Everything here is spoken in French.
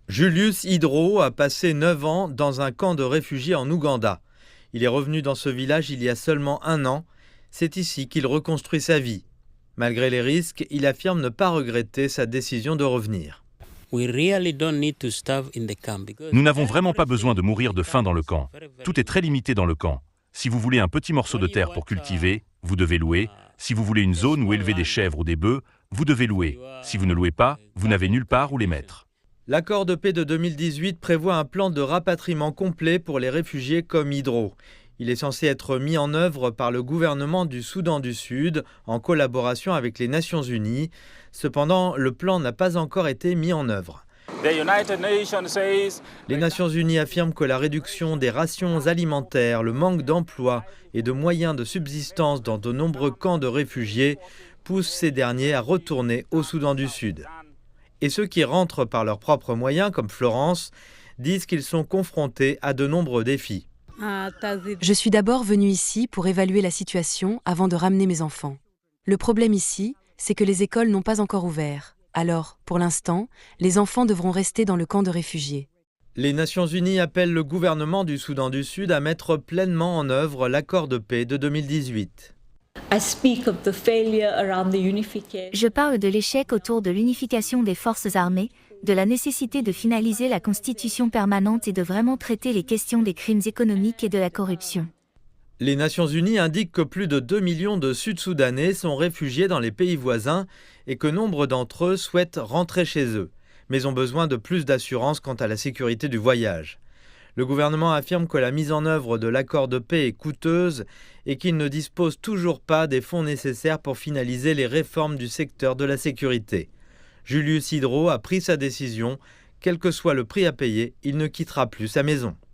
Julius Hydro a passé 9 ans dans un camp de réfugiés en Ouganda. Il est revenu dans ce village il y a seulement 1 an. C'est ici qu'il reconstruit sa vie. Malgré les risques, il affirme ne pas regretter sa décision de revenir. Nous n'avons vraiment pas besoin de mourir de faim dans le camp. Tout est très limité dans le camp. Si vous voulez un petit morceau de terre pour cultiver, vous devez louer. Si vous voulez une zone où élever des chèvres ou des bœufs, vous devez louer. Si vous ne louez pas, vous n'avez nulle part où les mettre. L'accord de paix de 2018 prévoit un plan de rapatriement complet pour les réfugiés comme Hydro. Il est censé être mis en œuvre par le gouvernement du Soudan du Sud en collaboration avec les Nations Unies. Cependant, le plan n'a pas encore été mis en œuvre. Les Nations Unies affirment que la réduction des rations alimentaires, le manque d'emploi et de moyens de subsistance dans de nombreux camps de réfugiés poussent ces derniers à retourner au Soudan du Sud. Et ceux qui rentrent par leurs propres moyens, comme Florence, disent qu'ils sont confrontés à de nombreux défis. Je suis d'abord venue ici pour évaluer la situation avant de ramener mes enfants. Le problème ici, c'est que les écoles n'ont pas encore ouvert. Alors, pour l'instant, les enfants devront rester dans le camp de réfugiés. Les Nations Unies appellent le gouvernement du Soudan du Sud à mettre pleinement en œuvre l'accord de paix de 2018. Je parle de l'échec autour de l'unification des forces armées, de la nécessité de finaliser la constitution permanente et de vraiment traiter les questions des crimes économiques et de la corruption. Les Nations Unies indiquent que plus de 2 millions de Sud-Soudanais sont réfugiés dans les pays voisins et que nombre d'entre eux souhaitent rentrer chez eux, mais ont besoin de plus d'assurance quant à la sécurité du voyage. Le gouvernement affirme que la mise en œuvre de l'accord de paix est coûteuse et qu'il ne dispose toujours pas des fonds nécessaires pour finaliser les réformes du secteur de la sécurité. Julius Hydro a pris sa décision. Quel que soit le prix à payer, il ne quittera plus sa maison.